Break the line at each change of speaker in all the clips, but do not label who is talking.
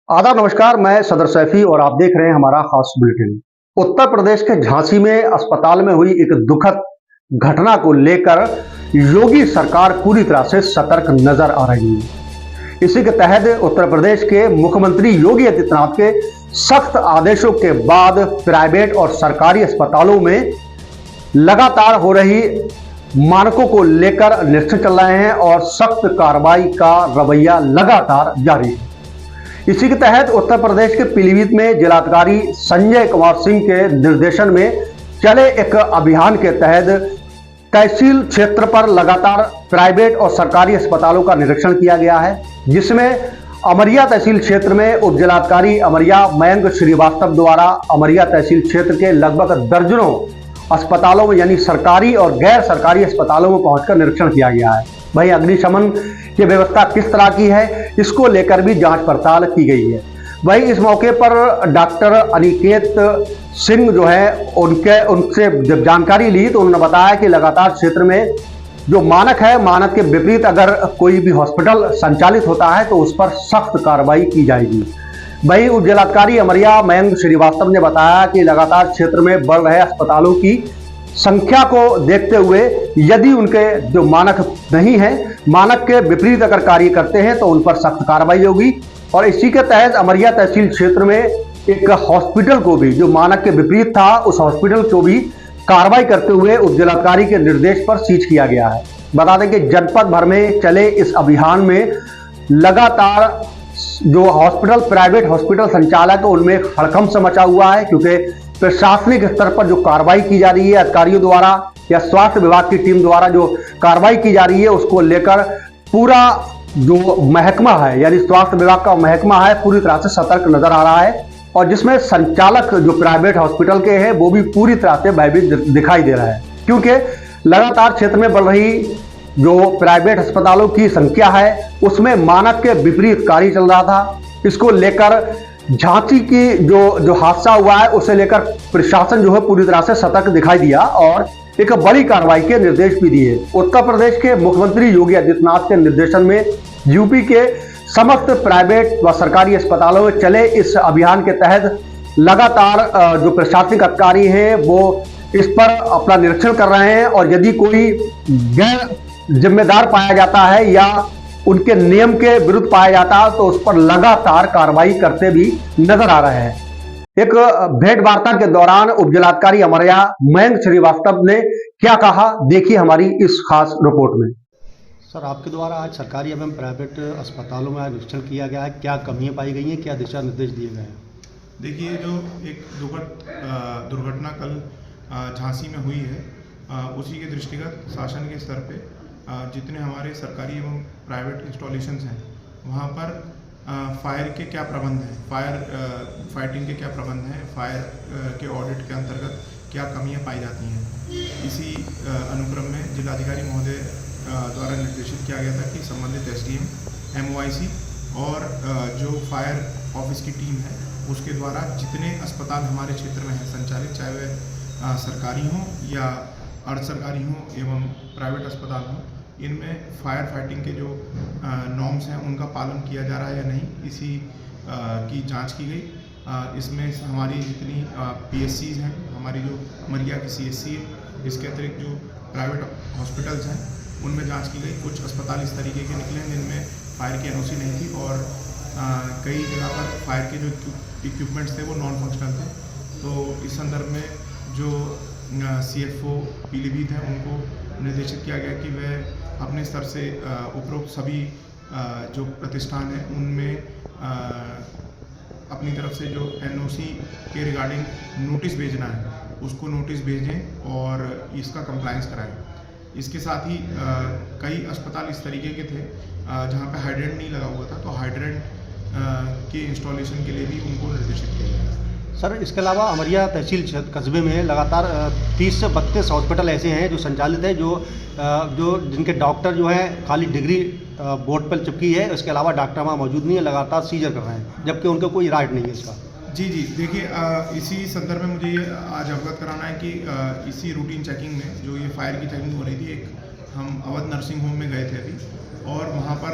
आदाब नमस्कार, मैं सदर सैफी और आप देख रहे हैं हमारा खास बुलेटिन। उत्तर प्रदेश के झांसी में अस्पताल में हुई एक दुखद घटना को लेकर योगी सरकार पूरी तरह से सतर्क नजर आ रही है। इसी के तहत उत्तर प्रदेश के मुख्यमंत्री योगी आदित्यनाथ के सख्त आदेशों के बाद प्राइवेट और सरकारी अस्पतालों में लगातार हो रही मानकों को लेकर निरीक्षण चल रहे हैं और सख्त कार्रवाई का रवैया लगातार जारी है। इसी के तहत उत्तर प्रदेश के पीलीभीत में जिलाधिकारी संजय कुमार सिंह के निर्देशन में चले एक अभियान के तहत तहसील क्षेत्र पर लगातार प्राइवेट और सरकारी अस्पतालों का निरीक्षण किया गया है, जिसमें अमरिया तहसील क्षेत्र में उप जिलाधिकारी अमरिया मयंक श्रीवास्तव द्वारा अमरिया तहसील क्षेत्र के लगभग दर्जनों अस्पतालों में यानी सरकारी और गैर सरकारी अस्पतालों में पहुंचकर निरीक्षण किया गया है। वहीं अग्निशमन की व्यवस्था किस तरह की है, इसको लेकर भी जांच पड़ताल की गई है। वहीं इस मौके पर डॉक्टर अनिकेत सिंह जो है उनसे जब जानकारी ली तो उन्होंने बताया कि लगातार क्षेत्र में जो मानक है, मानक के विपरीत अगर कोई भी हॉस्पिटल संचालित होता है तो उस पर सख्त कार्रवाई की जाएगी। वहीं उप जिलाधिकारी अमरिया मयंक श्रीवास्तव ने बताया कि लगातार क्षेत्र में बढ़ रहे अस्पतालों की संख्या को देखते हुए यदि उनके जो मानक नहीं है, मानक के विपरीत अगर कार्य करते हैं तो उन पर सख्त कार्रवाई होगी। और इसी के तहत अमरिया तहसील क्षेत्र में एक हॉस्पिटल को भी जो मानक के विपरीत था, उस हॉस्पिटल को भी कार्रवाई करते हुए उप जिलाधिकारी के निर्देश पर सीज किया गया है। बता दें कि जनपद भर में चले इस अभियान में लगातार जो हॉस्पिटल प्राइवेट हॉस्पिटल संचालक है उनमें हड़कंप मचा हुआ है, क्योंकि प्रशासनिक स्तर पर जो कार्रवाई की जा रही है अधिकारियों द्वारा या स्वास्थ्य विभाग की टीम द्वारा जो कार्रवाई की जा रही है उसको लेकर पूरा जो महकमा है यानी स्वास्थ्य विभाग का महकमा है पूरी तरह से सतर्क नजर आ रहा है। और जिसमें संचालक जो प्राइवेट हॉस्पिटल के हैं वो भी पूरी तरह से भयभीत दिखाई दे रहा है, क्योंकि लगातार क्षेत्र में बढ़ रही जो प्राइवेट अस्पतालों की संख्या है उसमें मानक के विपरीत कार्य चल रहा था। इसको लेकर झांसी की जो हादसा हुआ है उसे लेकर प्रशासन जो है पूरी तरह से सतर्क दिखाई दिया और एक बड़ी कार्रवाई के निर्देश भी दिए। उत्तर प्रदेश के मुख्यमंत्री योगी आदित्यनाथ के निर्देशन में यूपी के समस्त प्राइवेट व सरकारी अस्पतालों में चले इस अभियान के तहत लगातार जो प्रशासनिक अधिकारी हैं वो इस पर अपना निरीक्षण कर रहे हैं और यदि कोई गैर जिम्मेदार पाया जाता है या उनके नियम के विरुद्ध पाया जाता है तो उस पर लगातार कार्रवाई करते भी नजर आ रहे हैं। एक भेंट वार्ता के दौरान उप जिलाधिकारी अमरिया मयंक श्रीवास्तव ने क्या कहा, देखिए हमारी इस खास रिपोर्ट में।
सर, आपके द्वारा आज सरकारी एवं प्राइवेट अस्पतालों में निरीक्षण किया गया है, क्या कमियां पाई गई हैं, क्या दिशा निर्देश दिए गए हैं?
देखिए, जो एक दुर्घटना कल झांसी में हुई है उसी के दृष्टिगत शासन के स्तर पे जितने हमारे सरकारी एवं प्राइवेट इंस्टॉलेशंस हैं वहाँ पर फायर के क्या प्रबंध हैं, फाइटिंग के क्या प्रबंध हैं, फायर के ऑडिट के अंतर्गत क्या कमियां पाई जाती हैं। इसी अनुक्रम में जिलाधिकारी महोदय द्वारा निर्देशित किया गया था कि संबंधित एसडीएम, एमओआईसी और जो फायर ऑफिस की टीम है उसके द्वारा जितने अस्पताल हमारे क्षेत्र में हैं संचालित, चाहे वे सरकारी हों या अर्ध सरकारी हों एवं प्राइवेट अस्पताल हों, इनमें फायर फाइटिंग के जो नॉर्म्स हैं उनका पालन किया जा रहा है या नहीं, इसी की जांच की गई। इसमें हमारी जितनी पीएससीज हैं, हमारी जो अमरिया की सीएससी है, इसके अतिरिक्त जो प्राइवेट हॉस्पिटल्स हैं उनमें जांच की गई। कुछ अस्पताल इस तरीके के निकले हैं जिनमें फायर की एनओसी नहीं थी और कई जगह पर फायर के जो इक्विपमेंट्स थे वो नॉन फंक्शनल थे। तो इस संदर्भ में जो सीएफओ पीलीभीत हैं उनको निर्देशित किया गया कि वह अपने स्तर से उपरोक्त सभी जो प्रतिष्ठान हैं उनमें अपनी तरफ से जो एनओसी के रिगार्डिंग नोटिस भेजना है उसको नोटिस भेजें और इसका कंप्लायंस कराएं। इसके साथ ही कई अस्पताल इस तरीके के थे जहां पे हाइड्रेंट नहीं लगा हुआ था, तो हाइड्रेंट के इंस्टॉलेशन के लिए भी उनको निर्देशित किया गया।
सर, इसके अलावा अमरिया तहसील कस्बे में लगातार 30 से 32 हॉस्पिटल ऐसे हैं जो संचालित है, जो जिनके डॉक्टर जो हैं खाली डिग्री बोर्ड पर चिपकी है, इसके अलावा डॉक्टर वहाँ मौजूद नहीं है, लगातार सीजर कर रहे हैं जबकि उनको कोई राइट नहीं है इसका।
जी, देखिए, इसी संदर्भ में मुझे ये आज अवगत कराना है कि इसी रूटीन चेकिंग में जो ये फायर की चेकिंग हो रही थी, एक हम अवध नर्सिंग होम में गए थे अभी, और वहाँ पर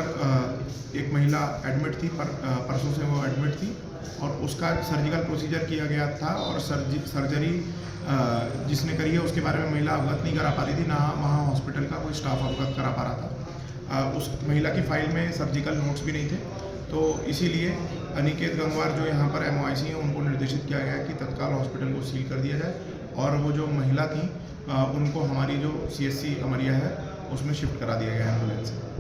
एक महिला एडमिट थी, परसों से वो एडमिट थी और उसका सर्जिकल प्रोसीजर किया गया था और सर्जरी जिसने करी है उसके बारे में महिला अवगत नहीं करा पा रही थी, ना वहाँ हॉस्पिटल का कोई स्टाफ अवगत करा पा रहा था। उस महिला की फ़ाइल में सर्जिकल नोट्स भी नहीं थे, तो इसीलिए अनिकेत गंगवार जो यहाँ पर MOIC हैं उनको निर्देशित किया गया कि तत्काल हॉस्पिटल को सील कर दिया जाए और वो जो महिला थी उनको हमारी जो CSC अमरिया है उसमें शिफ्ट करा दिया गया एम्बुलेंस से।